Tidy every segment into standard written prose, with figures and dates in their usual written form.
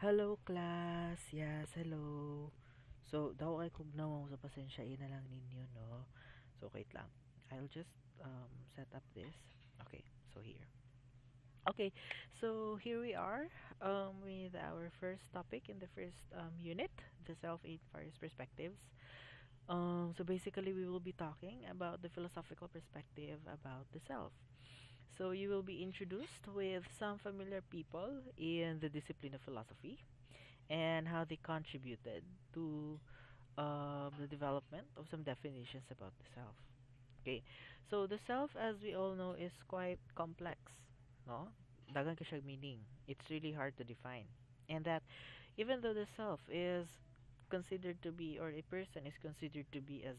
Hello, class. Yes, hello. So, daw kay kugnaw sa pasensyain na lang ninyo, no? So, wait lang. I'll just set up this. Okay, so here. Okay, so here we are with our first topic in the first unit, the self-aid various perspectives. So basically, we will be talking about the philosophical perspective about the self. So you will be introduced with some familiar people in the discipline of philosophy and how they contributed to the development of some definitions about the self. Okay, so the self, as we all know, is quite complex. No, dagan ka siyang meaning. It's really hard to define, and that even though the self is considered to be, or a person is considered to be as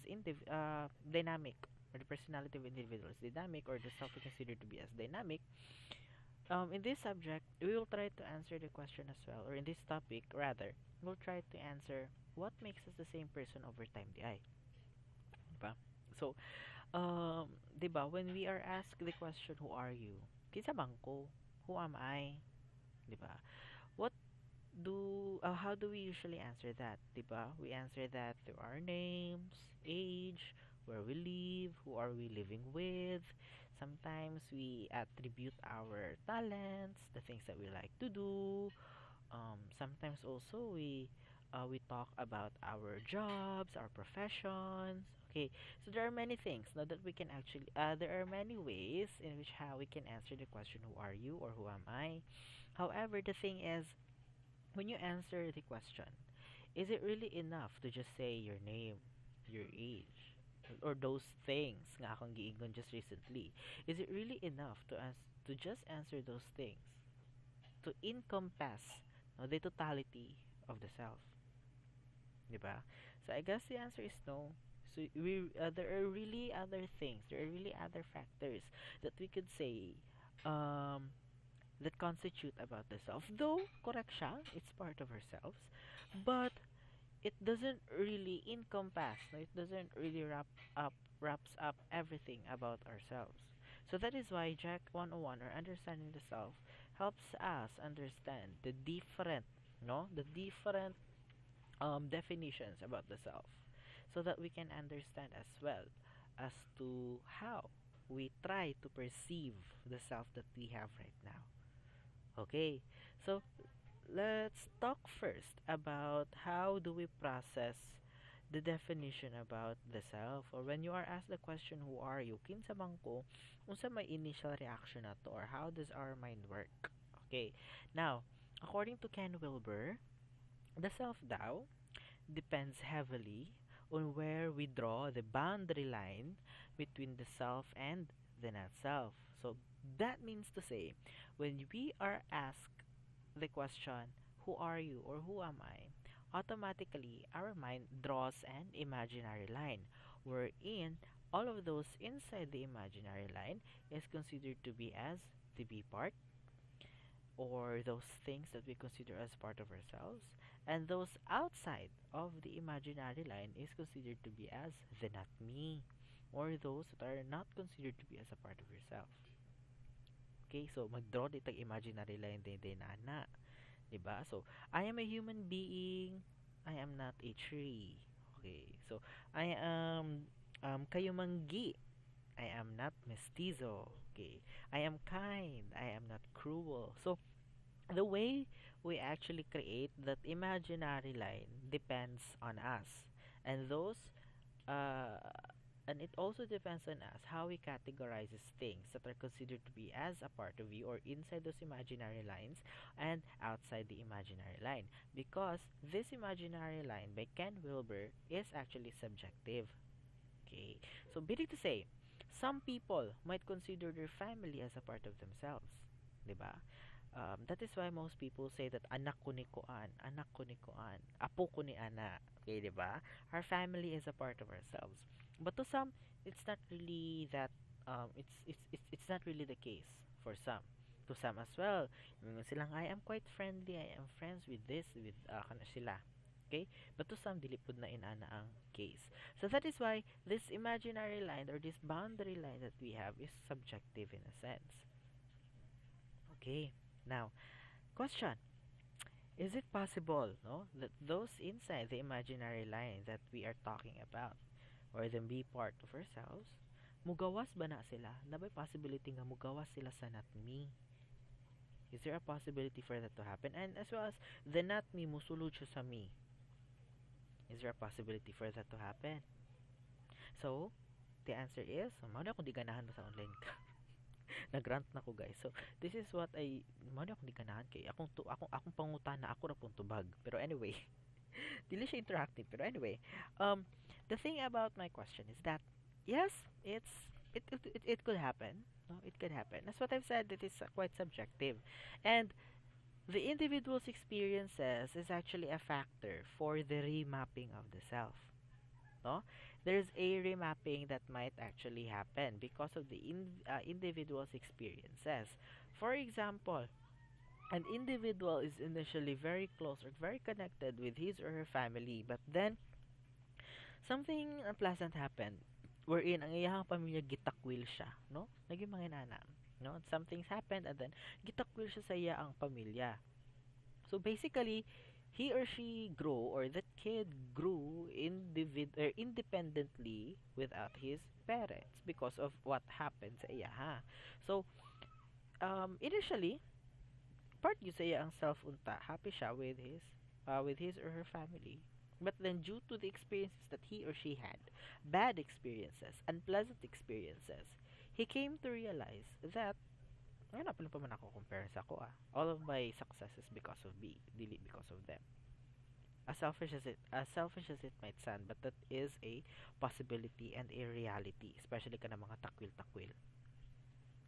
dynamic, or the personality of individual is dynamic, or the self is considered to be as dynamic, in this subject, we will try to answer the question as well, or in this topic, rather, we'll try to answer what makes us the same person over time, di ay? Diba? So, diba, when we are asked the question, who are you? Kinsa bang ko? Who am I? Diba? What how do we usually answer that? Diba? We answer that through our names, age, where we live, who are we living with. Sometimes we attribute our talents, the things that we like to do. Sometimes also we talk about our jobs, our professions. Okay, so there are many things now that we can actually. There are many ways in which how we can answer the question, "Who are you?" or "Who am I?" However, the thing is, when you answer the question, is it really enough to just say your name, your age, or those things nga akong giingon just recently? Is it really enough to just answer those things to encompass the totality of the self, di ba? So I guess the answer is no. So there are really other things, there are really other factors that we could say um, that constitute about the self. Though, correct siya, it's part of ourselves, but it doesn't really encompass, no? It doesn't really wraps up everything about ourselves. So that is why Jack 101, or understanding the self, helps us understand the different, no, the different definitions about the self, so that we can understand as well as to how we try to perceive the self that we have right now. Okay, so let's talk first about how do we process the definition about the self, or when you are asked the question, who are you, kinsa man ko, unsa may initial reaction na to, or how does our mind work? Okay, now, according to Ken Wilber, the self daw depends heavily on where we draw the boundary line between the self and the not self. So that means to say, when we are asked the question, who are you or who am I? Automatically, our mind draws an imaginary line, wherein all of those inside the imaginary line is considered to be as the B part, or those things that we consider as part of ourselves, and those outside of the imaginary line is considered to be as the not me, or those that are not considered to be as a part of yourself. Okay, so mag-draw ditag imaginary line din ana. Diba? So, I am a human being. I am not a tree. Okay. So, I am kayumanggi. I am not mestizo. Okay. I am kind. I am not cruel. So, the way we actually create that imaginary line depends on us. And those uh, and it also depends on us how we categorize things that are considered to be as a part of you, or inside those imaginary lines and outside the imaginary line, because this imaginary line by Ken Wilber is actually subjective. Okay, so meaning to say, some people might consider their family as a part of themselves, diba? That is why most people say that anak ko ni kuan, apo ko ni ana. Okay, di ba? Our family is a part of ourselves. But to some, it's not really that. It's not really the case for some. To some as well, yung silang I am quite friendly. I am friends with this, with kana sila. Okay? But to some, dili pud na inana ang case. So that is why this imaginary line, or this boundary line that we have, is subjective in a sense. Okay. Now, question. Is it possible, no, that those inside the imaginary line that we are talking about, or the be part of ourselves, mugawas ba na sila? Na may possibility nga mugawas sila sa not me? Is there a possibility for that to happen? And as well as the not me musulod siya sa me. Is there a possibility for that to happen? So, the answer is, mao na akong di ganahan sa online ka. Nagrant na ko guys. So, this is what mao na akong di ganahan kay akong pangutana ako ra pong tubag. Pero anyway, dili siya interactive. Pero anyway, the thing about my question is that yes, it could happen. No, it could happen. That's what I've said. It is quite subjective, and the individual's experiences is actually a factor for the remapping of the self. No, there's a remapping that might actually happen because of the individual's experiences. For example, an individual is initially very close or very connected with his or her family, but then something unpleasant happened wherein ang iyang pamilya gitakwil siya, no? Naging mga inana, no? Something's happened and then gitakwil siya sa iya ang pamilya. So basically, he or she grew or that kid grew independently without his parents because of what happened sa iya, ha? So, initially, part yun sa iya ang self unta, happy siya with his or her family. But then due to the experiences that he or she had, bad experiences, unpleasant experiences, he came to realize that ano pala pa man ako compare sa ako ah. All of my successes because of me, dili because of them. As selfish as it might sound, but that is a possibility and a reality, especially kana mga takwil-takwil.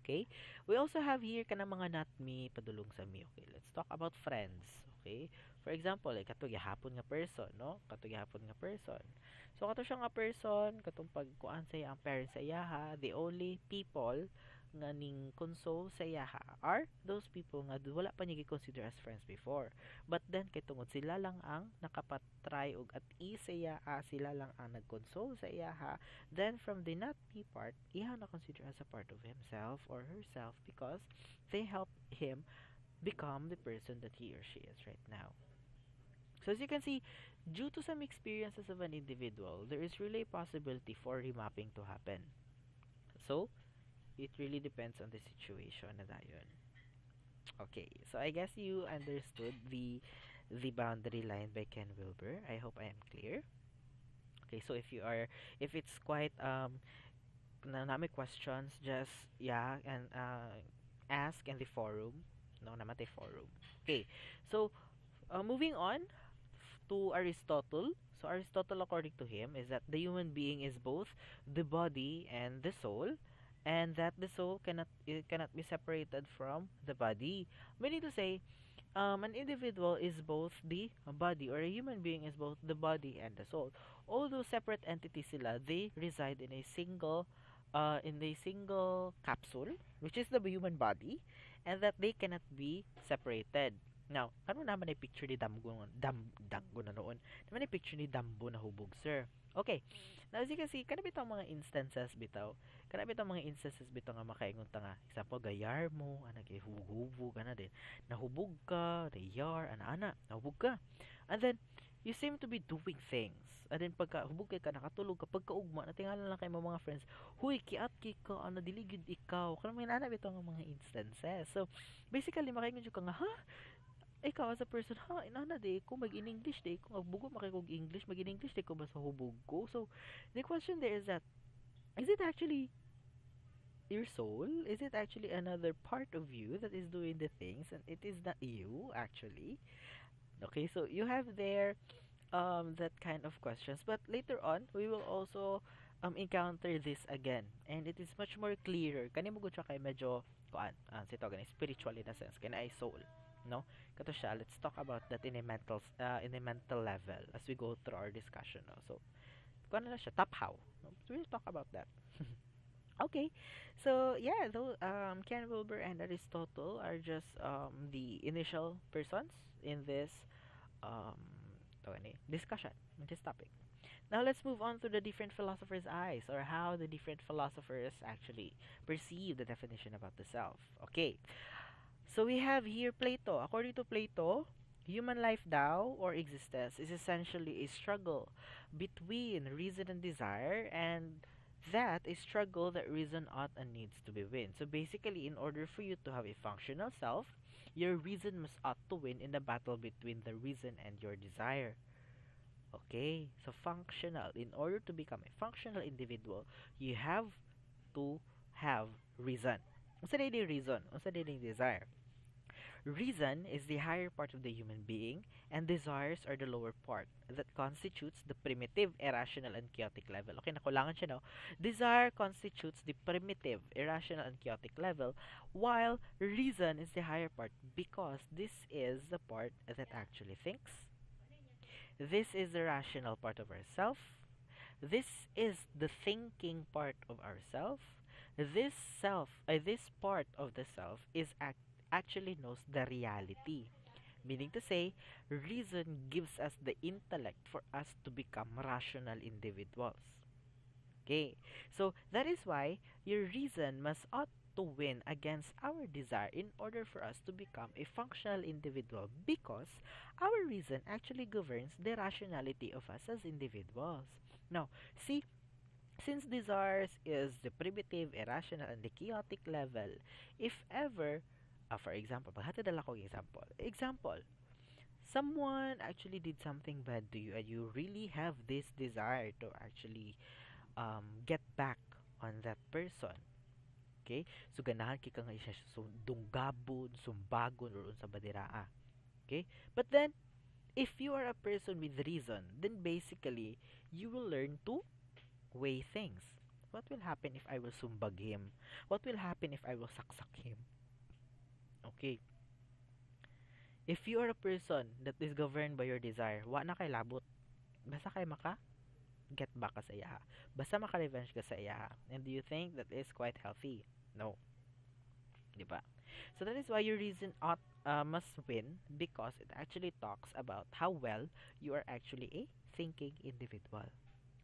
Okay? We also have here kanang mga not me padulong sa me. Okay, let's talk about friends. Okay? For example, like katong gihapon nga person, no? Katong gihapon nga person. So kato siya nga person, katong pagkuan sa iya ang parents sa iya ha, the only people nga ning console sa iya ha are those people nga wala pa niya consider as friends before. But then kay tungod sila lang ang nakapatry og at sa iya, sila lang ang nag-console sa iya ha. Then from the not me part, iha na consider as a part of himself or herself because they help him become the person that he or she is right now. So as you can see, due to some experiences of an individual, there is really a possibility for remapping to happen. So, it really depends on the situation na dayon. Okay, so I guess you understood the boundary line by Ken Wilber. I hope I am clear. Okay, so if it's quite na may questions, just yeah, and ask in the forum. No, naman tayo forum. Okay, so moving on to Aristotle. So Aristotle, according to him, is that the human being is both the body and the soul, and that the soul cannot be separated from the body. Meaning to say, an individual is both the body, or a human being is both the body and the soul. Although separate entities sila, they reside in a single capsule, which is the human body, and that they cannot be separated. Now, ano naman ay picture ni Damgo na noon? Naman ay picture ni Dambo na hubog, sir. Okay. Now, as you can see, kana bitaw mga instances bitaw. Kana bitaw mga instances bitaw nga makaingon ta nga. Example, gayar mo, ana kay hubog-hubog, ana din. Nahubog ka, nayar, ana, nahubog ka. And then, you seem to be doing things. And then, pagka hubog kay ka, nakatulog ka, pagkaugma, natingalan lang kay mga friends, huy, kiat ka, ano, diligid ikaw. Kana may nana bitaw nga mga instances. So, basically, makaingon ka nga, ha? Ikaw as a person, ha, inana de ko mag-in-English de ko agbugo makikog English, mag-in-English de ko ba sa hubog ko? So, the question there is that, is it actually your soul? Is it actually another part of you that is doing the things and it is not you actually? Okay, so you have there that kind of questions, but later on we will also encounter this again, and it is much more clearer kani mo gud siya kay medyo kuan si to gani spiritual in a sense kani ay soul, no, kato siya. Let's talk about that in a mental level as we go through our discussion, no? So kuan na siya top how, no? So we'll talk about that. Okay, so yeah, though Ken Wilber and Aristotle are just the initial persons in this um discussion on this topic. Now let's move on to the different philosophers' eyes, or how the different philosophers actually perceive the definition about the self. Okay, so we have here Plato. According to Plato, Human life, Tao, or existence, is essentially a struggle between reason and desire, and that a struggle that reason ought and needs to be win. So basically, in order for you to have a functional self, your reason must ought to win in the battle between the reason and your desire. Okay, so functional. In order to become a functional individual, you have to have reason. Unsa day reason? Unsa day desire? Reason is the higher part of the human being, and desires are the lower part that constitutes the primitive, irrational, and chaotic level. Okay, nakulangan siya, no? Desire constitutes the primitive, irrational, and chaotic level, while reason is the higher part because this is the part that actually thinks. This is the rational part of ourself. This is the thinking part of ourself. This part of the self actually knows the reality. Meaning to say, reason gives us the intellect for us to become rational individuals. Okay, so that is why your reason must ought to win against our desire in order for us to become a functional individual because our reason actually governs the rationality of us as individuals. Now, see, since desires is the primitive, irrational, and the chaotic level, if ever, for example, maghatid lang akong example. Example, someone actually did something bad to you and you really have this desire to actually get back on that person. Okay? So ganahan kay ka nga siya dunggabon, sumbagon, or unsa ba diraa. Okay? But then, if you are a person with reason, then basically, you will learn to weigh things. What will happen if I will sumbag him? What will happen if I will saksak him? Okay. If you are a person that is governed by your desire, wa na kay labot. Basta kay maka get back ka sa iya. Basta maka-revenge ka sa iya. And do you think that is quite healthy? No. Di ba? So that is why your reason must win because it actually talks about how well you are actually a thinking individual.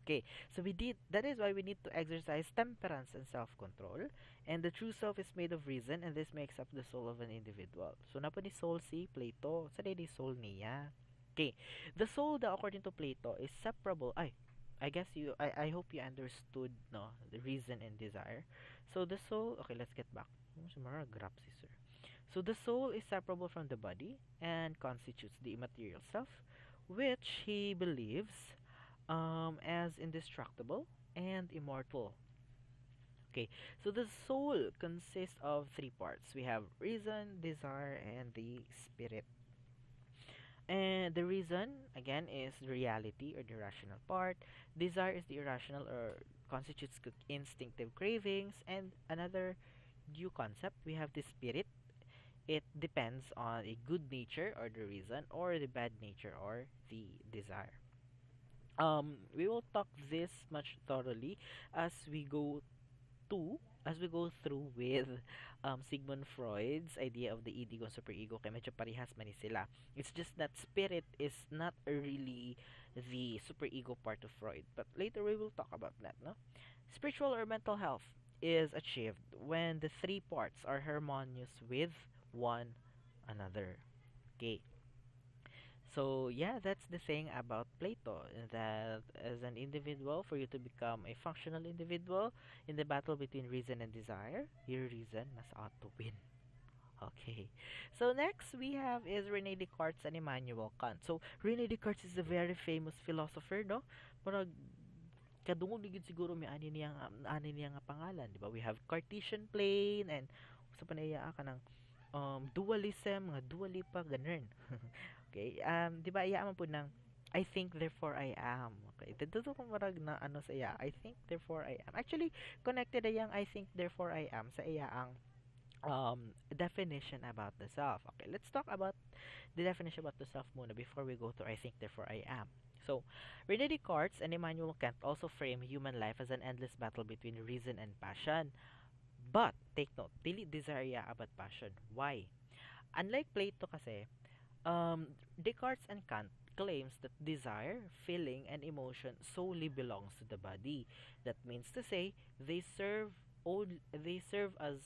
Okay, so we did that is why we need to exercise temperance and self-control. And the true self is made of reason, and this makes up the soul of an individual. So na ni soul si Plato, sa di soul niya. Okay, the soul daw according to Plato is separable. I guess I hope you understood no the reason and desire. So the soul, okay, let's get back. Grab si sir. So the soul is separable from the body and constitutes the immaterial self, which he believes as indestructible and immortal. Okay, so the soul consists of three parts. We have reason, desire, and the spirit. And the reason, again, is the reality or the rational part. Desire is the irrational or constitutes instinctive cravings. And another new concept, we have the spirit. It depends on a good nature or the reason, or the bad nature or the desire. We will talk this much thoroughly as we go to as we go through with Sigmund Freud's idea of the ego and superego. Kaya medyo parehas man ni sila. It's just that spirit is not really the superego part of Freud, but later we will talk about that, no? Spiritual or mental health is achieved when the three parts are harmonious with one another. Okay. So yeah, that's the thing about Plato, that as an individual, for you to become a functional individual in the battle between reason and desire, your reason must ought to win. Okay. So next we have is Rene Descartes and Immanuel Kant. So Rene Descartes is a very famous philosopher, no? Pero kadungog ligid siguro may ani niya nga pangalan, di ba? We have Cartesian plane and sa panaya ka ng dualism, mga dualipa ganun. Okay, 'di ba iya man po ng I think therefore I am. Okay, dito ko marag na ano sa iya. I think therefore I am. Actually, connected ayang I think therefore I am sa iya ang definition about the self. Okay, let's talk about the definition about the self muna before we go to I think therefore I am. So, Rene Descartes and Immanuel Kant also frame human life as an endless battle between reason and passion. But, take note, dili desire ya about passion. Why? Unlike Plato kasi, Descartes and Kant claims that desire, feeling, and emotion solely belongs to the body. That means to say, they serve as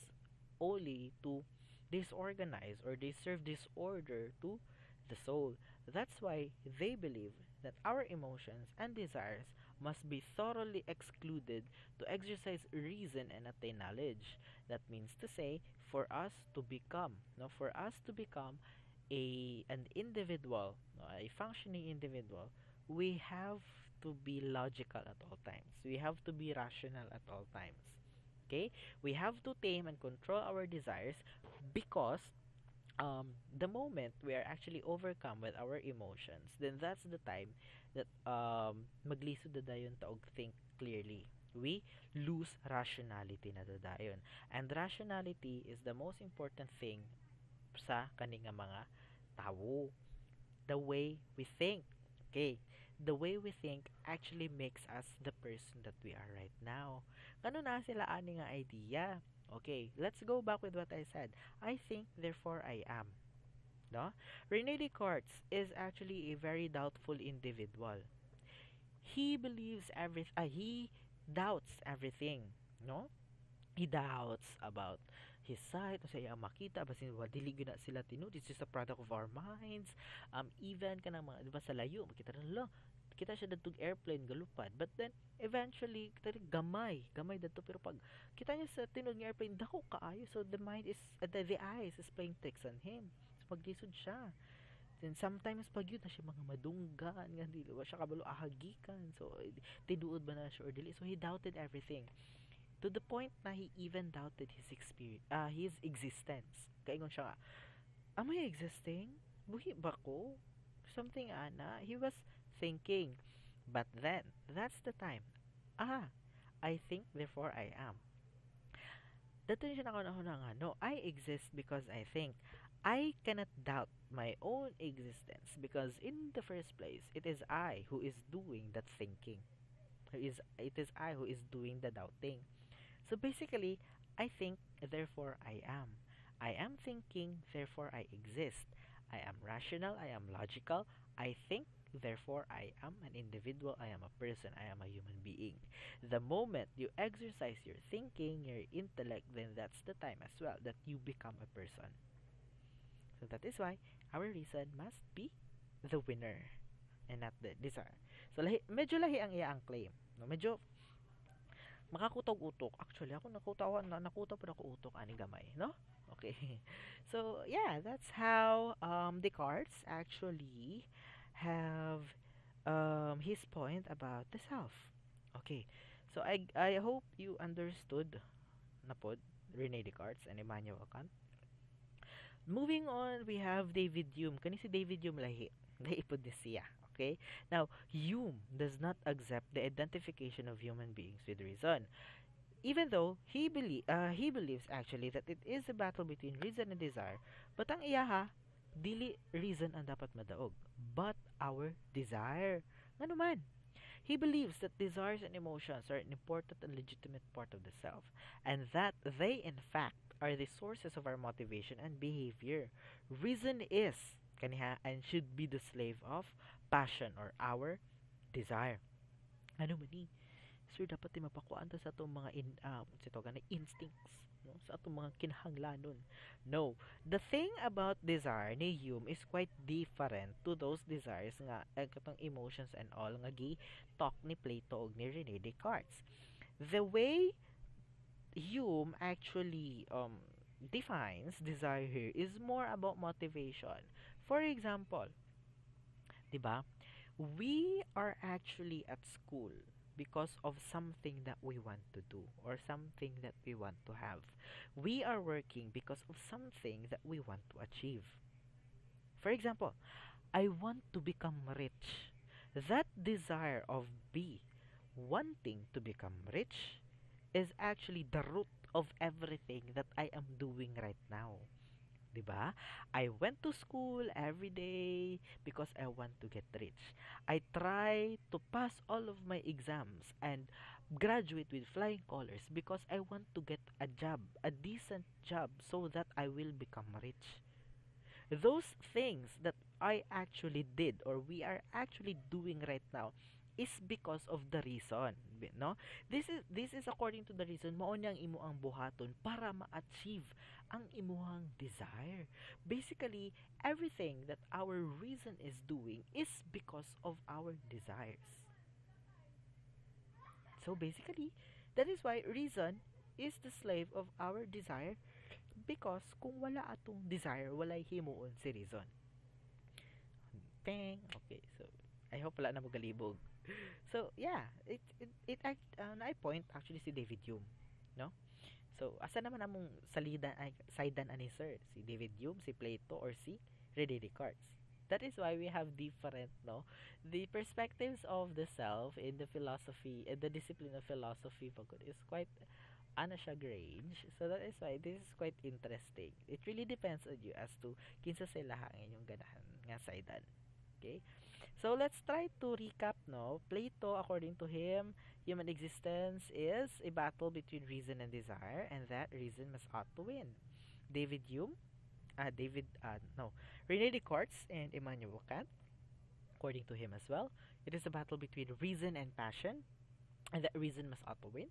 only to disorganize or they serve disorder to the soul. That's why they believe that our emotions and desires must be thoroughly excluded to exercise reason and attain knowledge. That means to say, for us to become, no, for us to become an individual, no, a functioning individual, we have to be logical at all times. We have to be rational at all times. Okay? We have to tame and control our desires because the moment we are actually overcome with our emotions, then that's the time that maglisod na dayon taog think clearly. We lose rationality na dayon. And rationality is the most important thing sa kaning nga mga tao. The way we think. Okay. The way we think actually makes us the person that we are right now. Ano na sila ani nga idea? Okay, let's go back with what I said. I think, therefore I am. No? Rene Descartes is actually a very doubtful individual. He believes he doubts everything. No? He doubts about his sight, o siya makita, basin wa dili gyud na sila tinud, it's just a product of our minds. Even kanang mga, di ba sa layo, makita na lo, kita siya dagtog airplane galupad, but then eventually kita rin gamay dadto, pero pag kita niya sa tinud nga airplane dako kaayo, so the mind is the eyes is playing tricks on him, so paglisod siya. Then sometimes pag yun na siya mga madunggan nga dili wa siya kabalo ahagikan, so tiduod ba na siya or dili, so he doubted everything to the point na he even doubted his his existence. Kaingon siya nga, am I existing? Buhi ba ko? Something ana. He was thinking. But then, that's the time. I think, therefore I am. Dato siya nakunahon nga, no, I exist because I think. I cannot doubt my own existence because in the first place, it is I who is doing that thinking. It is I who is doing the doubting. So basically, I think, therefore I am. I am thinking, therefore I exist. I am rational, I am logical. I think, therefore I am an individual, I am a person, I am a human being. The moment you exercise your thinking, your intellect, then that's the time as well that you become a person. So that is why our reason must be the winner and not the desire. So medyo lahi ang iya ang claim. No, medyo makakutog utok. Actually, ako nakutaw pa ako utok ani gamay, no? Okay. So, yeah, that's how Descartes actually have his point about the self. Okay. So, I hope you understood na pod Rene Descartes and Immanuel Kant. Moving on, we have David Hume. Kani si David Hume lahi. Lahi pod ni siya. Okay? Now, Hume does not accept the identification of human beings with reason. Even though he believes actually that it is a battle between reason and desire, but ang iyaha, dili reason ang dapat madaog, but our desire. Nga naman, he believes that desires and emotions are an important and legitimate part of the self, and that they, in fact, are the sources of our motivation and behavior. Reason is, kaniha, and should be the slave of passion or our desire. Ano man ni? Sir, dapat di mapakuan ta sa atong mga instincts, no? Sa atong mga kinahanglanon. No. The thing about desire ni Hume is quite different to those desires nga katong emotions and all nga gi talk ni Plato ug ni Rene Descartes. The way Hume actually defines desire here is more about motivation. For example, 'di ba? We are actually at school because of something that we want to do or something that we want to have. We are working because of something that we want to achieve. For example, I want to become rich. That desire of B wanting to become rich is actually the root of everything that I am doing right now. 'Di ba? I went to school every day because I want to get rich. I try to pass all of my exams and graduate with flying colors because I want to get a job, a decent job so that I will become rich. Those things that I actually did or we are actually doing right now is because of the reason, no? This is according to the reason mao niyang imo ang buhaton para ma-achieve ang imuhang desire. Basically, everything that our reason is doing is because of our desires. So basically, that is why reason is the slave of our desire, because kung wala atong desire, walay himuon si reason. Teng. Okay, so I hope wala na mo galibog. So yeah, na point actually si David Hume, no? So asa naman among salidan ay sidean ani sir? Si David Hume, si Plato, or si Rene Descartes? That is why we have different, no, the perspectives of the self in the philosophy, in the discipline of philosophy pagod is quite ano siya range. So that is why this is quite interesting. It really depends on you as to kinsa sila ang inyong ganahan nga sidean. Okay? So let's try to recap, no? Plato, according to him, human existence is a battle between reason and desire, and that reason must ought to win. David Hume, no, Rene Descartes and Immanuel Kant, according to him as well, it is a battle between reason and passion, and that reason must ought to win,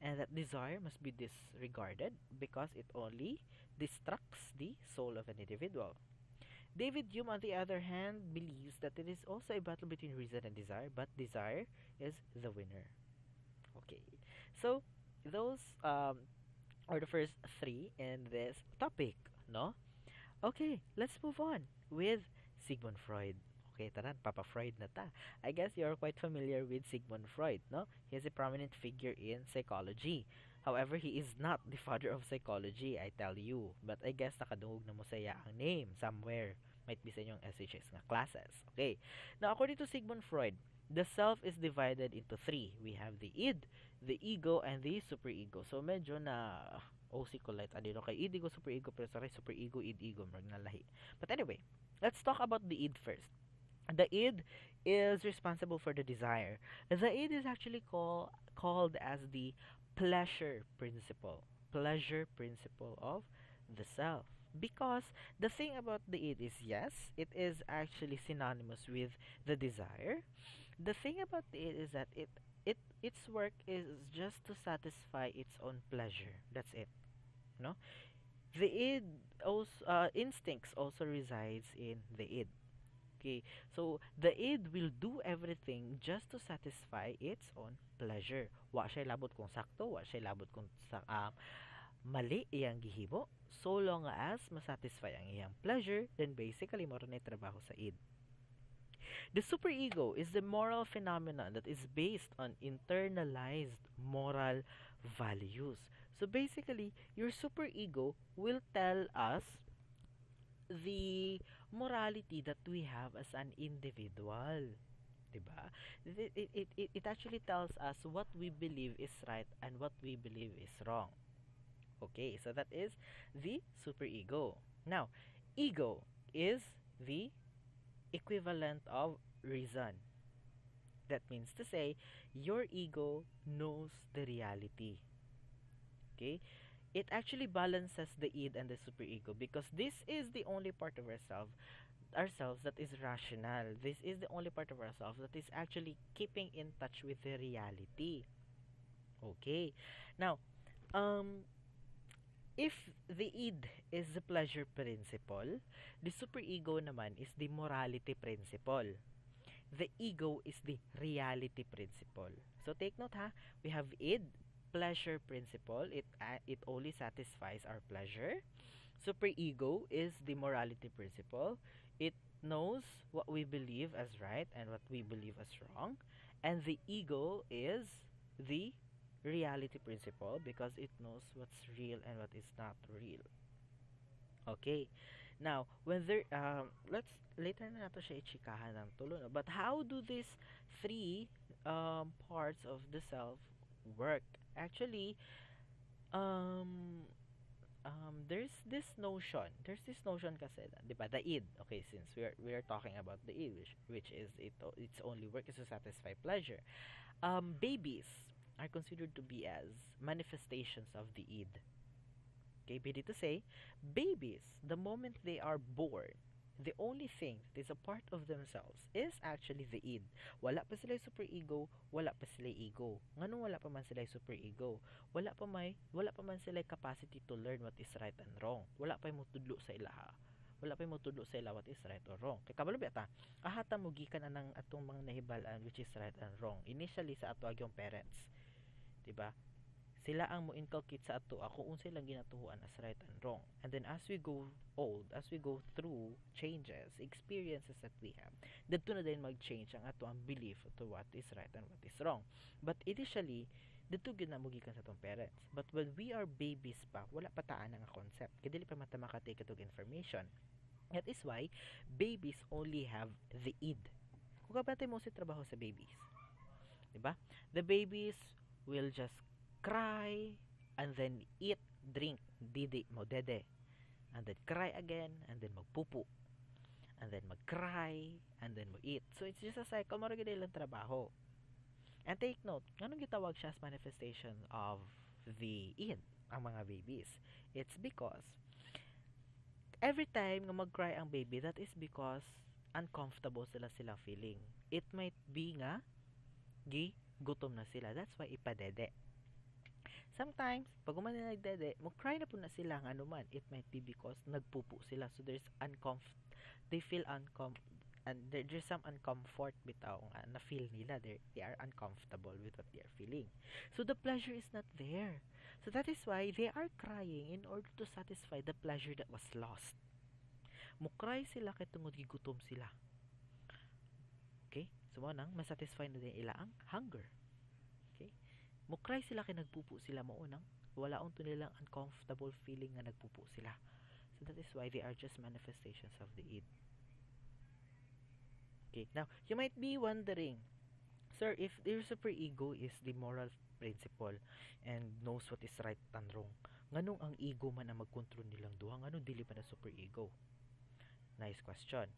and that desire must be disregarded because it only destructs the soul of an individual. David Hume, on the other hand, believes that it is also a battle between reason and desire, but desire is the winner. Okay, so those are the first three in this topic, no? Okay, let's move on with Sigmund Freud. Okay, taran, Papa Freud na ta. I guess you're quite familiar with Sigmund Freud, no? He is a prominent figure in psychology. However, he is not the father of psychology, I tell you. But I guess nakadungog na mo saya ang name somewhere. Might be sa inyong SHS nga classes. Okay. Now, according to Sigmund Freud, the self is divided into three. We have the id, the ego, and the superego. So, medyo na OC ko light. Adino kay id, ego, superego, pero sorry, superego, id, ego, marag nalahi. But anyway, let's talk about the id first. The id is responsible for the desire. The id is actually called as the pleasure principle. Pleasure principle of the self. Because the thing about the id is, yes, it is actually synonymous with the desire. The thing about the id is that its work is just to satisfy its own pleasure. That's it. No? The id also instincts also resides in the id. Okay, so the id will do everything just to satisfy its own pleasure. Wa siya labot kung sakto, wa siya labot kung mali iyang gihimo. So long as masatisfy ang iyang pleasure, then basically mo rin trabaho sa id. The superego is the moral phenomenon that is based on internalized moral values. So basically, your superego will tell us the morality that we have as an individual. Diba? It actually tells us what we believe is right and what we believe is wrong. Okay, so that is the superego. Now, ego is the equivalent of reason. That means to say, your ego knows the reality. Okay? It actually balances the id and the superego because this is the only part of ourselves that is rational. This is the only part of ourselves that is actually keeping in touch with the reality. Okay. Now, if the id is the pleasure principle, the superego naman is the morality principle. The ego is the reality principle. So take note ha, we have id, pleasure principle. It only satisfies our pleasure. Superego is the morality principle. It knows what we believe as right and what we believe as wrong. And the ego is the reality principle because it knows what's real and what is not real. Okay. Now, when there let's later na nato siya ichikahan ng tulo, no? But how do these three parts of the self work? Actually, um there's this notion kasi, 'di ba, the id. Okay, since we are talking about the id, which is its only work is to satisfy pleasure. Babies are considered to be as manifestations of the id. Okay, meaning to say, babies, the moment they are born, the only thing that is a part of themselves is actually the id. Wala pa sila super ego, wala pa sila ego. Nganong wala pa man sila super ego? Wala pa man sila capacity to learn what is right and wrong. Wala pa mo tudlo sa ilaha. Wala pa mo tudlo sa ila what is right or wrong. Kay kabalo beta, ahata mo gikan anang atong mga nahibalaan which is right and wrong. Initially sa ato agyong parents, di ba? Sila ang mo inculcate sa ato kung unsay lang ginatuhuan as right and wrong. And then as we go old, as we go through changes, experiences that we have, dito na din mag-change ang ato ang belief to what is right and what is wrong. But initially, dito gyud na mugikan sa atong parents. But when we are babies pa, wala pa taan nga concept. Kay dili pa mata makatake itong information. That is why babies only have the id. Kung kabatay mo si trabaho sa babies, di ba? The babies will just cry and then eat, drink, didi mo dede, and then cry again and then magpupu, and then mag-cry and then mo eat. So it's just a cycle, mara gyud ilang trabaho. And take note, anong gitawag siya as manifestation of the id ang mga babies? It's because every time nga mag-cry ang baby, that is because uncomfortable sila feeling. It might be nga gutom na sila. That's why ipadede. Sometimes, pag uman na nagdede, mag-cry na po na sila nga naman. It might be because nagpupo sila. So there's they feel and there's some uncomfort bitaw nga na feel nila. They are uncomfortable with what they are feeling. So the pleasure is not there. So that is why they are crying in order to satisfy the pleasure that was lost. Mukray sila kay tungod gigutom sila. Okay? So mo nang masatisfy na din ila ang hunger. Okay? Mukray sila kay nagpupo sila mo nang wala unto nilang uncomfortable feeling nga nagpupo sila. So that is why they are just manifestations of the id. Okay, now you might be wondering, sir, if their super ego is the moral principle and knows what is right and wrong, nganong ang ego man ang magkontrol nilang duha, nganong dili pa na super ego? Nice question.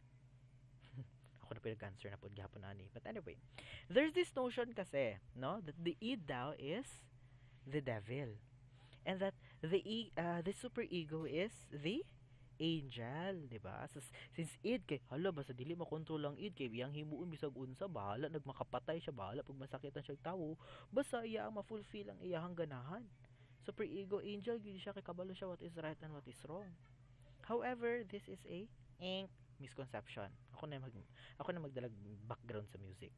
Ako na pinag-answer na po gihapon ani. But anyway, there's this notion kasi, no, that the id daw is the devil. And that the super ego is the angel, di ba? Since id kay hala basta dili makontrol ang id kay biyang himuon bisag unsa bahala nagmakapatay siya bahala pag masakitan siya tawo basta iya ang ma-fulfill ang iyang ganahan. Super ego angel gyud siya kay kabalo siya what is right and what is wrong. However, this is a misconception. Ako na magdalag background sa music.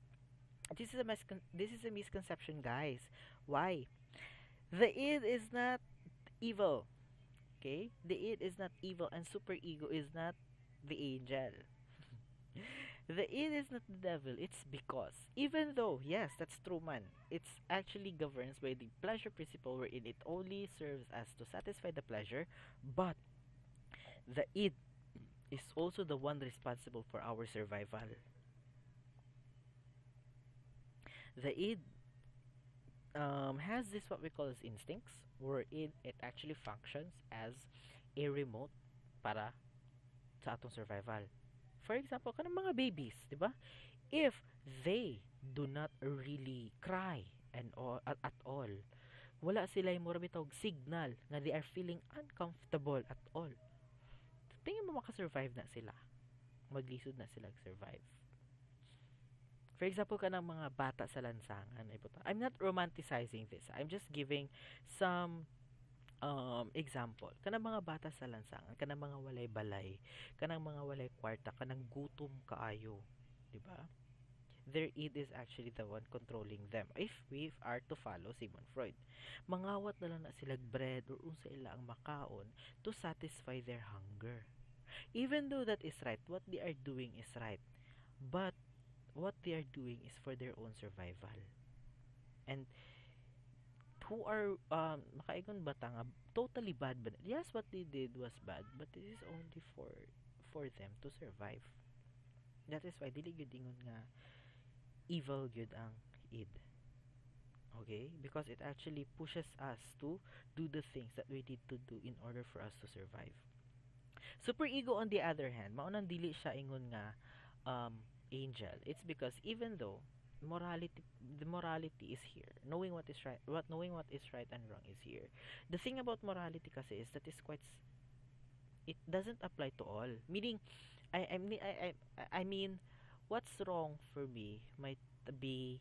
This is a misconception, guys. Why? The id is not evil. Okay? The id is not evil and super ego is not the angel. The id is not the devil. It's because even though, yes, that's true man, it's actually governs by the pleasure principle wherein it only serves as to satisfy the pleasure, but the id is also the one responsible for our survival. The id has this what we call as instincts, wherein it actually functions as a remote para sa atong survival. For example, kanang mga babies, di ba? If they do not really cry at all, wala sila yung mura bitawag signal nga they are feeling uncomfortable at all. Tingin mo makasurvive na sila. Maglisod na sila survive. For example, kanang mga bata sa lansangan. I'm not romanticizing this. I'm just giving some example. Kanang mga bata sa lansangan, kanang mga walay balay, kanang mga walay kwarta, kanang gutom kaayo. Diba? Their id is actually the one controlling them. If we are to follow Sigmund Freud, mangawat na lang na sila bread or unsa ila ang makaon to satisfy their hunger. Even though that is right, what they are doing is right. But what they are doing is for their own survival. And who are makaingon ba ta nga totally bad but yes, what they did was bad, but this is only for them to survive. That is why dili gyud ingon nga evil gyud ang id. Okay? Because it actually pushes us to do the things that we need to do in order for us to survive. Super ego on the other hand, maunang dili siya ingon nga angel. It's because even though the morality is here, knowing what is right and wrong is here. The thing about morality kasi is that is quite it doesn't apply to all. Meaning I mean, what's wrong for me might be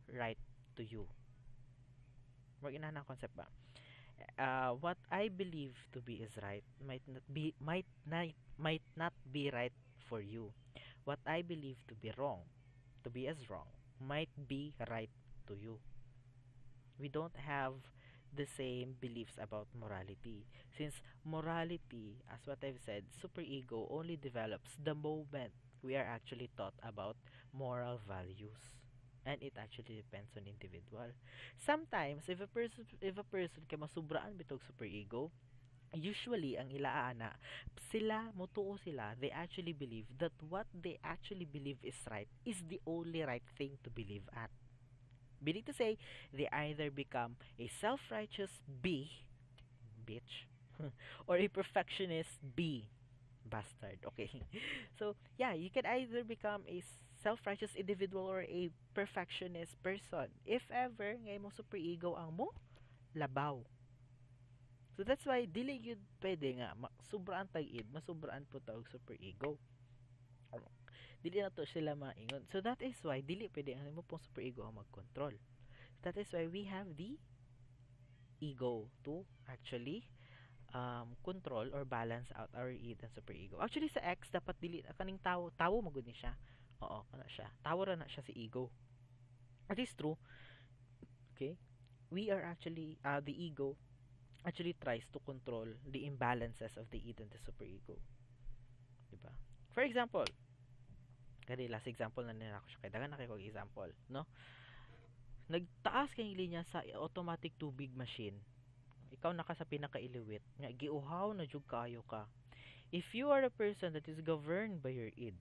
right to you. Wag ina ng concept ba? What I believe to be is right might not be right for you. What I believe to be wrong, to be as wrong, might be right to you. We don't have the same beliefs about morality. Since morality, as what I've said, superego only develops the moment we are actually taught about moral values. And it actually depends on individual. Sometimes, if a person kay masubraan bitog superego, usually ang ilaana, sila mutuo sila, they actually believe that what they actually believe is right is the only right thing to believe at. Meaning to say, they either become a self-righteous B, bitch, or a perfectionist B, bastard. Okay. So, yeah, you can either become a self-righteous individual or a perfectionist person. If ever, ngay mo superego ang mo, labaw. So, that's why, dili yun pwede nga, sobraan tag-id, masubraan po tawag superego. Dili na to sila maingon. So, that is why, dili pwede ang mo pong superego ang mag-control. That is why we have the ego to actually control or balance out our id and superego. Actually sa X dapat dili kaning tawo magud ni siya. Oo, kana siya. Tawo ra na siya si ego. It is true. Okay? We are actually the ego actually tries to control the imbalances of the id and the superego. Diba? For example, kani last example na nila ko siya kay dagan na kay kog example, no? Nagtaas kay linya sa automatic tubig machine. Ikaw naka sa pinakailiwit nga giuhaw na jud kaayo ka. If you are a person that is governed by your id,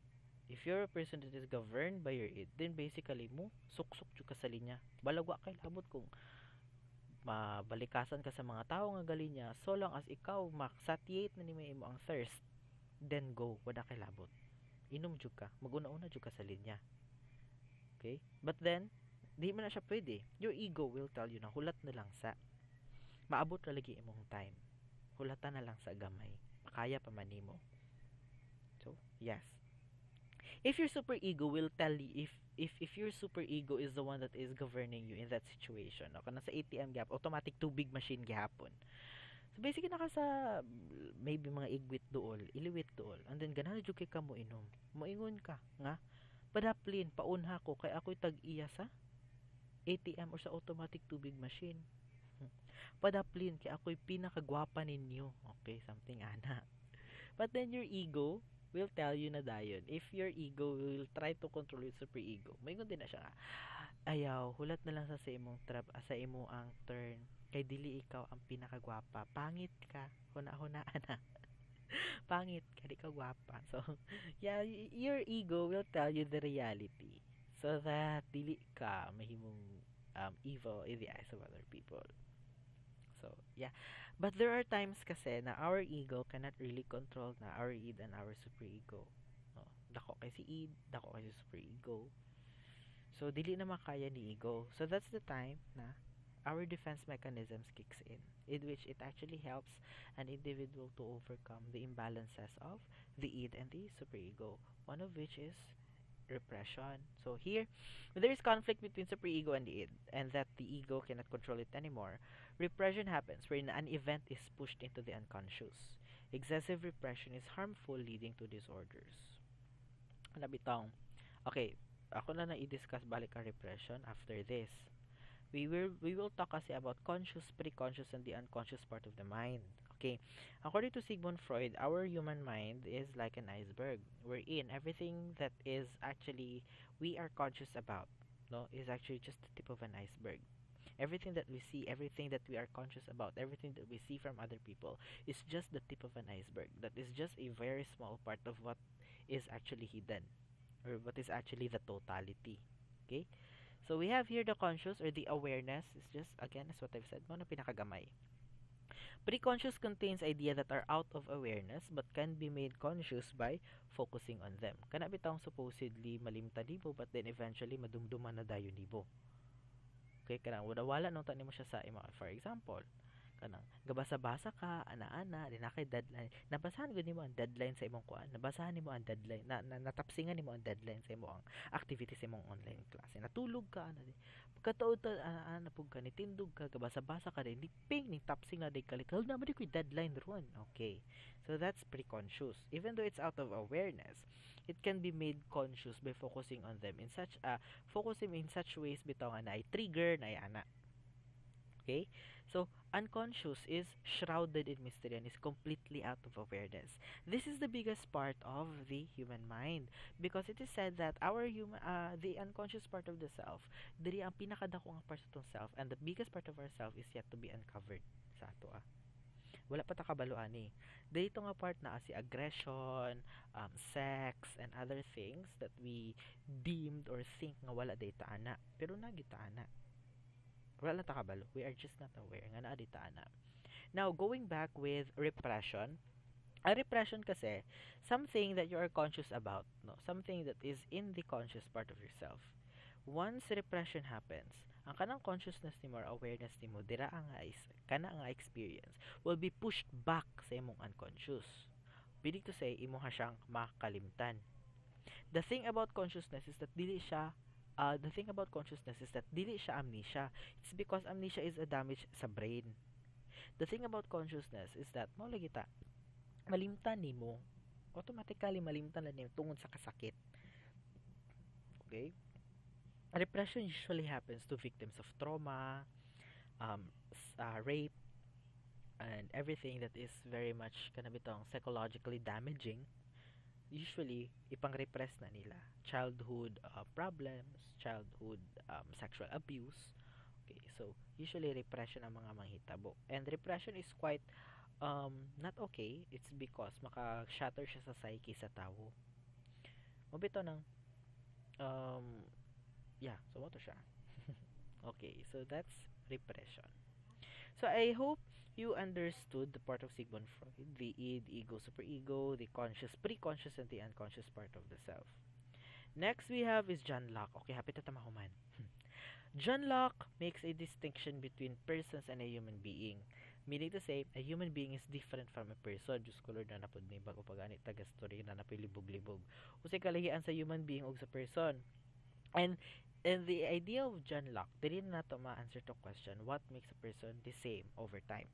if you're a person that is governed by your id, then basically mo suksok jud ka sa linya. Balagwa kay labot kung mabalikasan ka sa mga tao nga galinya, so long as ikaw satiate na nimo imo ang thirst, then go, wala kay labot. Inom jud ka, maguna-una jud ka sa linya. Okay? But then, di man na siya pwede. Your ego will tell you na hulat na lang sa maabot ra lagi imong time. Hulatan na lang sa gamay. Makaya pa man nimo. So, yes. If your super ego will tell you if your super ego is the one that is governing you in that situation, o kana sa ATM gap, automatic tubig machine gihapon. So basically naka sa maybe mga igwit dool, iliwit dool. And then ganahan jud kay ka mo inom. Moingon ka nga padaplin paunha ko kay ako'y tag-iya sa ATM or sa automatic tubig machine. Padaplin kay ako'y pinakagwapa ninyo. Okay, something ana. But then your ego will tell you na dayon. If your ego will try to control your super ego, may din na siya nga. Ayaw, hulat na lang sa imong sa imo ang turn. Kay dili ikaw ang pinakagwapa. Pangit ka. Huna-hunaan na. Pangit ka, di ka gwapa. So, yeah, your ego will tell you the reality. So that dili ka mahimong evil in the eyes of other people. So, yeah. But there are times kasi na our ego cannot really control na our id and our superego. No? Dako kay si id, dako kay si superego. So, dili na makaya ni ego. So, that's the time na our defense mechanisms kicks in which it actually helps an individual to overcome the imbalances of the id and the superego. One of which is repression. So here, when there is conflict between superego and the id, and that the ego cannot control it anymore, repression happens wherein an event is pushed into the unconscious. Excessive repression is harmful, leading to disorders. Ano bitong? Okay, ako na i-discuss balik ang repression after this. We will talk kasi about conscious, preconscious, and the unconscious part of the mind. Okay, according to Sigmund Freud, our human mind is like an iceberg, wherein everything that is actually we are conscious about, no, is actually just the tip of an iceberg. Everything that we see, everything that we are conscious about, everything that we see from other people is just the tip of an iceberg. That is just a very small part of what is actually hidden, or what is actually the totality. Okay? So we have here the conscious or the awareness is just again as what I've said mo na pinakagamay. Preconscious contains ideas that are out of awareness but can be made conscious by focusing on them. Kana bitawng supposedly malimta nibo but then eventually madumduman na dayon nibo. Okay, kanang wala nung tani mo siya sa imo. For example, kanang gabasa-basa ka ana-ana di na kay deadline, nabasahan gud nimo ang deadline sa imong kuan, nabasahan nimo ang deadline, natapsingan nimo ang deadline sa imong activity sa imong online klase, natulog ka ana di pagkatuod ta ana pug ka nitindog ka gabasa-basa ka di ping ni tapsing na di kalit na di ko deadline ron. Okay, so that's pre-conscious. Even though it's out of awareness, it can be made conscious by focusing on them in such focusing in such ways bitaw nga na ay trigger na ay ana. Okay? So, unconscious is shrouded in mystery and is completely out of awareness. This is the biggest part of the human mind because it is said that the unconscious part of the self, diri ang pinakadako nga part sa itong self, and the biggest part of ourself is yet to be uncovered sa ato. Wala pa ta kabaluan eh. Dito nga part na si aggression, sex, and other things that we deemed or think nga wala data ana. Pero nagita ana. Wala ta kabalo. We are just not aware nga naa dita ana. Now, going back with repression, a repression kasi something that you are conscious about, no? Something that is in the conscious part of yourself. Once repression happens, ang kanang consciousness nimo or awareness nimo dira ang kana nga experience will be pushed back sa imong unconscious. Meaning to say, imo siyang makalimtan. The thing about consciousness is that dili siya amnesia. It's because amnesia is a damage sa brain. The thing about consciousness is that mao lagi ta malimtan nimo, automatically malimtan na nimo tungod sa kasakit. Okay? Repression usually happens to victims of trauma, rape, and everything that is very much kanabitong psychologically damaging. Usually, ipang-repress na nila. Childhood problems, childhood sexual abuse. Okay, so usually repression ang mga manghitabo. And repression is quite not okay. It's because maka-shatter siya sa psyche sa tao. Mabito ng so mo to siya. Okay, so that's repression. So I hope you understood the part of Sigmund Freud, the id, ego, superego, the conscious, pre-conscious, and the unconscious part of the self. Next we have is John Locke. Okay, hapit na tamahuman. John Locke makes a distinction between persons and a human being. Meaning to say, a human being is different from a person. Diyos ko Lord, na napod ni bago pag-anit taga-story na napilibog-libog. Usay kalahian sa human being o sa person. And the idea of John Locke, dili na to ma-answer to question, what makes a person the same over time?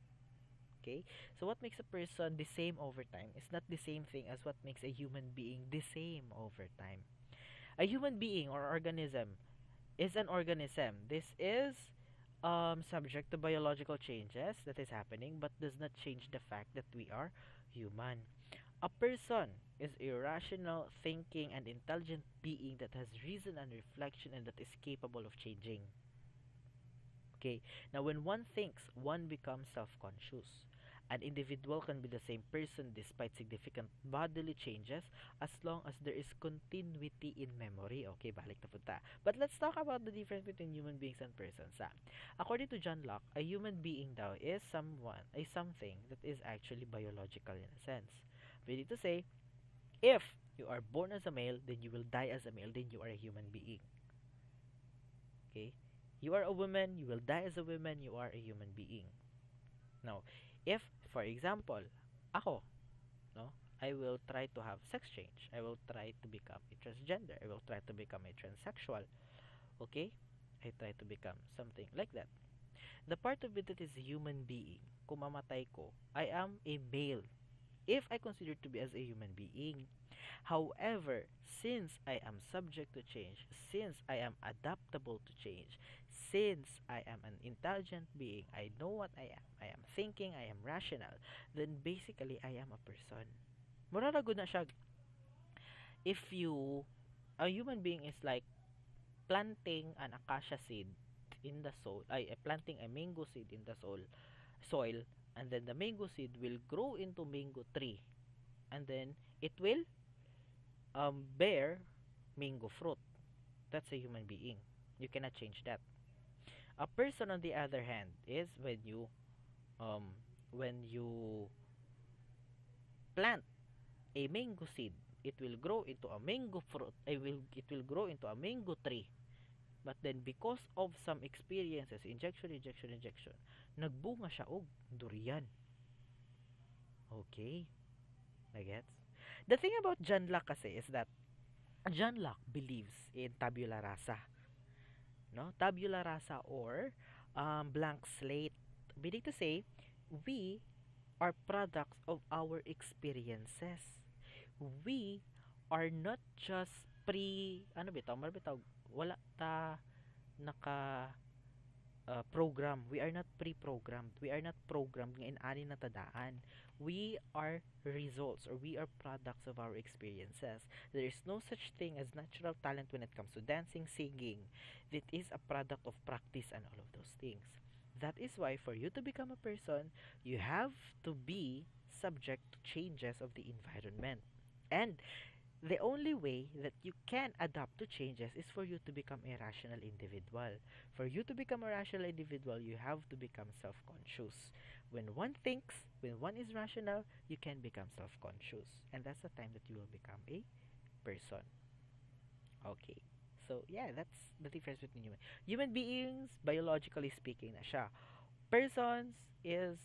Okay? So what makes a person the same over time is not the same thing as what makes a human being the same over time. A human being or organism is an organism. This is subject to biological changes that is happening but does not change the fact that we are human. A person is a rational, thinking, and intelligent being that has reason and reflection and that is capable of changing. Okay, now when one thinks, one becomes self-conscious. An individual can be the same person despite significant bodily changes as long as there is continuity in memory. Okay, balik na punta. But let's talk about the difference between human beings and persons. According to John Locke, a human being daw is something that is actually biological in a sense. Meaning to say, if you are born as a male, then you will die as a male, then you are a human being. Okay? You are a woman, you will die as a woman, you are a human being. Now, if, for example, ako, no, I will try to have sex change. I will try to become a transgender. I will try to become a transsexual. Okay? I try to become something like that. The part of it that is a human being, kung mamatay ko, I am a male if I consider to be as a human being. However, since I am subject to change, since I am adaptable to change, since I am an intelligent being, I know what I am thinking, I am rational, then basically I am a person. Mura na gud na siya. If a human being is like planting an acacia seed in the soil, planting a mango seed in the soil, and then the mango seed will grow into mango tree, and then it will bear mango fruit. That's a human being. You cannot change that. A person, on the other hand, is when you plant a mango seed, it will grow into a mango fruit. It will grow into a mango tree. But then because of some experiences, injection, nagbunga siya og durian. Okay, nagets? The thing about John Locke kasi is that John Locke believes in tabula rasa, no? Tabula rasa or blank slate. Meaning to say, we are products of our experiences. We are not just ano bitaw, wala ta naka program. We are not pre-programmed. We are not programmed nga in-ani na tadaan. We are results or we are products of our experiences. There is no such thing as natural talent when it comes to dancing, singing. It is a product of practice and all of those things. That is why for you to become a person, you have to be subject to changes of the environment. And the only way that you can adapt to changes is for you to become a rational individual. For you to become a rational individual, you have to become self-conscious. When one thinks, when one is rational, you can become self-conscious. And that's the time that you will become a person. Okay. So, yeah, that's the difference between human beings, biologically speaking na siya. Persons is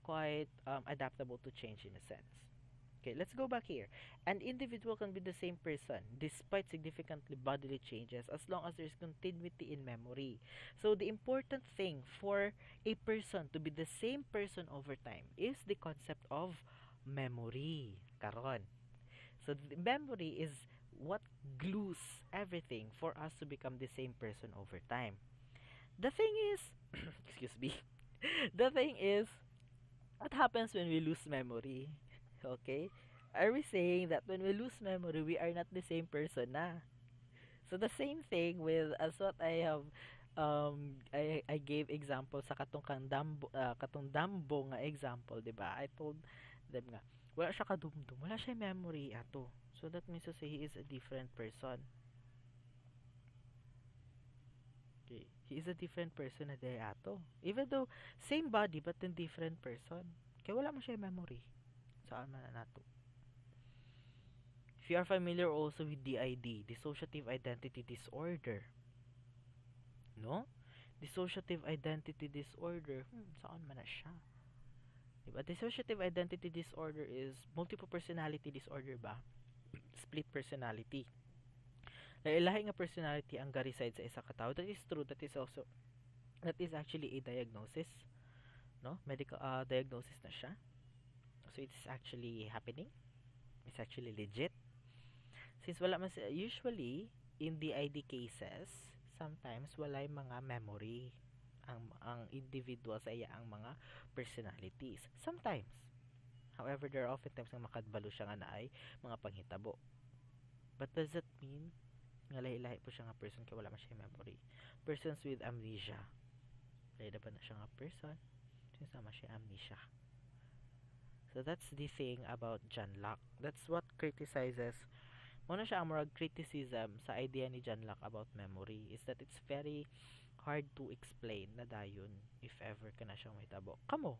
quite adaptable to change in a sense. Okay, let's go back here. An individual can be the same person despite significantly bodily changes as long as there's continuity in memory. So the important thing for a person to be the same person over time is the concept of memory. Karon. So the memory is what glues everything for us to become the same person over time. The thing is, excuse me. The thing is, what happens when we lose memory? Okay? Are we saying that when we lose memory, we are not the same person na? So the same thing with as what I have I gave example sa katong dambo nga example, 'di ba? I told them nga wala siya kadumdum, wala siya memory ato. So that means to say he is a different person. Okay. He is a different person na day ato. Even though same body but in different person. Kaya wala man siya memory. Saan man na nato. If you are familiar also with DID, dissociative identity disorder, no? Dissociative identity disorder, saan man na siya? Diba? Dissociative identity disorder is multiple personality disorder ba? Split personality. Lahi nga personality ang ga-reside sa isa ka tao. That is true. That is actually a diagnosis, no? Medical diagnosis na siya. So it's actually happening. It's actually legit. Since wala man usually in the ID cases, sometimes wala yung mga memory ang individual sa iya ang mga personalities. Sometimes. However, there are often times nga makadbalo siya nga naay mga panghitabo. But does that mean nga lahi-lahi po siya nga person kay wala man siya memory? Persons with amnesia. Lahi na ba na siya nga person? Since naman siya amnesia. So that's the thing about John Locke. That's what criticizes muna siya ang murag criticism sa idea ni John Locke about memory is that it's very hard to explain na dayon if ever ka na siyang mahitabo. Kamo,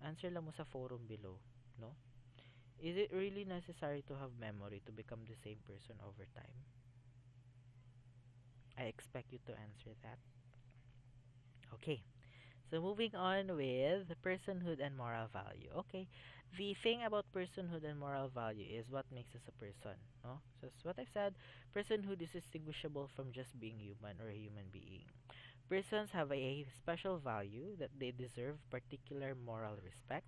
answer lang mo sa forum below, no? Is it really necessary to have memory to become the same person over time? I expect you to answer that. Okay. So moving on with personhood and moral value. Okay, the thing about personhood and moral value is what makes us a person. No? So as what I've said, personhood is distinguishable from just being human or a human being. Persons have a special value that they deserve particular moral respect,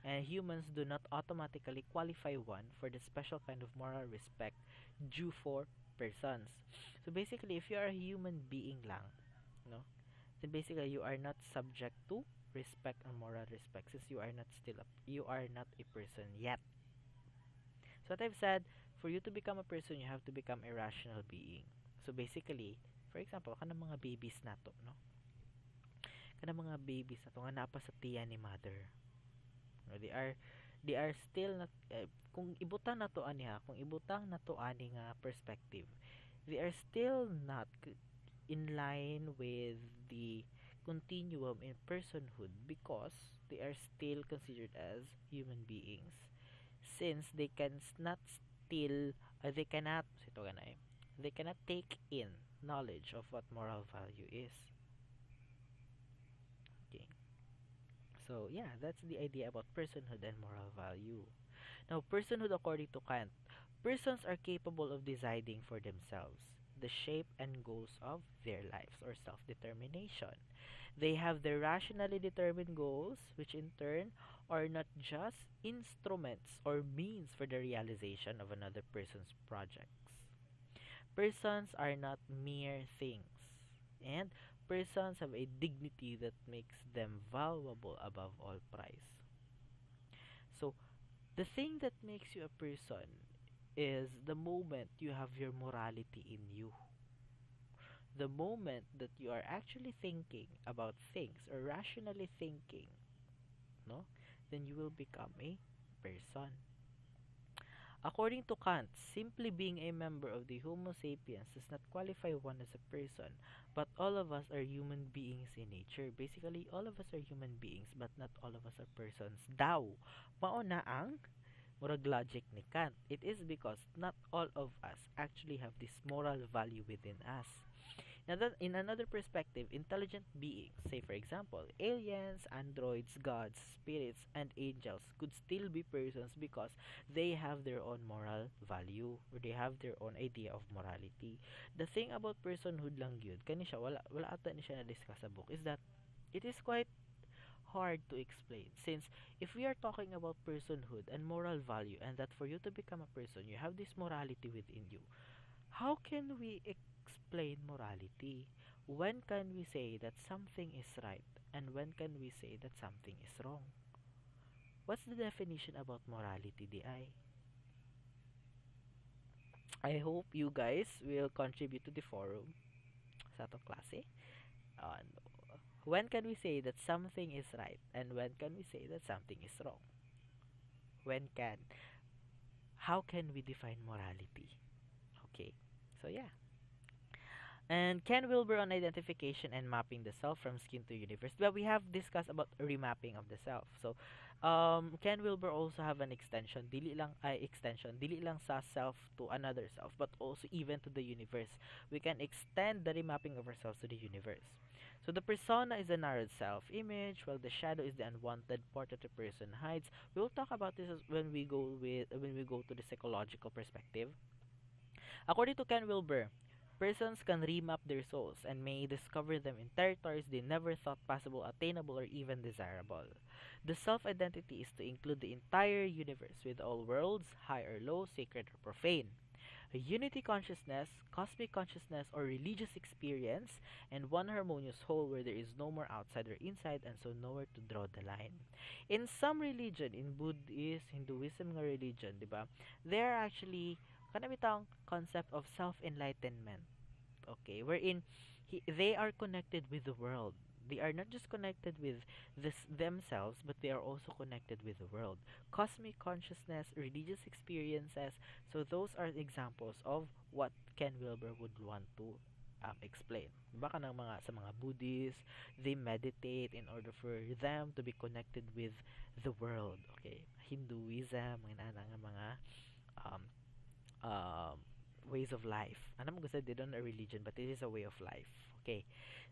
and humans do not automatically qualify one for the special kind of moral respect due for persons. So basically, if you are a human being lang, no, then basically you are not subject to respect and moral respect since you are not a person yet. So what I've said, for you to become a person, you have to become a rational being. So basically, for example, kanang mga babies nato, no? Kanang mga babies nato nga napa sa tiya ni mother. No, they are still not kung ibutang nato ani ha, kung ibutang nato ani nga perspective, they are still not in line with the continuum in personhood because they are still considered as human beings since they can not still they cannot ito ganay they cannot take in knowledge of what moral value is. Okay. So yeah, that's the idea about personhood and moral value. Now, personhood according to Kant, persons are capable of deciding for themselves the shape and goals of their lives or self-determination. They have their rationally determined goals, which in turn are not just instruments or means for the realization of another person's projects. Persons are not mere things, and persons have a dignity that makes them valuable above all price. So, the thing that makes you a person is the moment you have your morality in you. The moment that you are actually thinking about things or rationally thinking, no, then you will become a person. According to Kant, simply being a member of the Homo sapiens does not qualify one as a person, but all of us are human beings in nature. Basically, all of us are human beings, but not all of us are persons. Daw, mauna ang murag logic ni Kant. It is because not all of us actually have this moral value within us. Now, that in another perspective, intelligent beings, say for example, aliens, androids, gods, spirits, and angels, could still be persons because they have their own moral value or they have their own idea of morality. The thing about personhood lang yun, kani siya, wala ata ni siya na-discuss sa book, is that it is quite hard to explain since if we are talking about personhood and moral value and that for you to become a person you have this morality within you, how can we explain morality? When can we say that something is right and when can we say that something is wrong? What's the definition about morality, di I hope you guys will contribute to the forum sa atong klase on when can we say that something is right and when can we say that something is wrong? When can? How can we define morality? Okay. So yeah. And Ken Wilber on identification and mapping the self from skin to universe. But we have discussed about remapping of the self. So, Ken Wilber also have an extension, dili lang sa self to another self, but also even to the universe. We can extend the remapping of ourselves to the universe. So the persona is a narrowed self-image, while the shadow is the unwanted part that the person hides. We will talk about this when we go to the psychological perspective. According to Ken Wilber, persons can remap their souls and may discover them in territories they never thought possible, attainable, or even desirable. The self identity is to include the entire universe with all worlds, high or low, sacred or profane. A unity consciousness, cosmic consciousness, or religious experience, and one harmonious whole where there is no more outside or inside, and so nowhere to draw the line. In some religion, in Buddhist, Hinduism nga religion, di ba, there are actually kanang concept of self-enlightenment. Okay, wherein they are connected with the world. They are not just connected with themselves, but they are also connected with the world. Cosmic consciousness, religious experiences. So those are examples of what Ken Wilber would want to explain. Baka ng sa mga Buddhists, they meditate in order for them to be connected with the world. Okay, Hinduism, mga um, um, ways of life. Ano mo gusto, they don't a religion, but it is a way of life. Okay.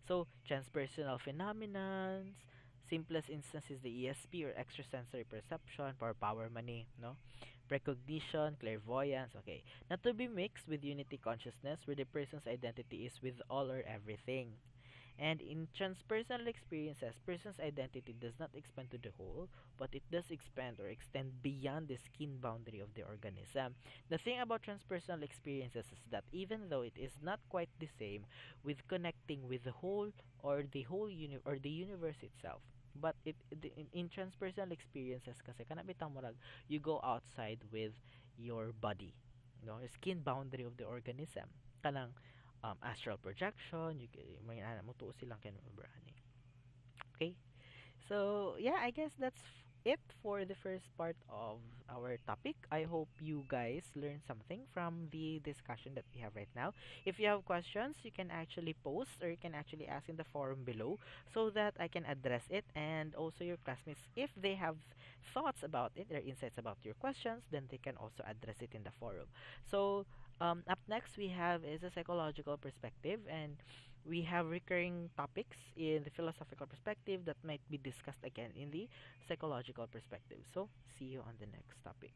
So, transpersonal phenomenons, simplest instance is the ESP or extrasensory perception, power money, no? Precognition, clairvoyance, okay. Not to be mixed with unity consciousness where the person's identity is with all or everything. And in transpersonal experiences, person's identity does not expand to the whole, but it does expand or extend beyond the skin boundary of the organism. The thing about transpersonal experiences is that even though it is not quite the same with connecting with the whole or the or the universe itself, but in transpersonal experiences kasi kana bitang murag you go outside with your body, no, skin boundary of the organism kanang astral projection, may mo tuo silang kinumbrani. Okay? So, yeah, I guess that's it for the first part of our topic. I hope you guys learned something from the discussion that we have right now. If you have questions, you can actually post or you can actually ask in the forum below so that I can address it, and also your classmates, if they have thoughts about it or insights about your questions, then they can also address it in the forum. So, Up next, we have is a psychological perspective, and we have recurring topics in the philosophical perspective that might be discussed again in the psychological perspective. So, see you on the next topic.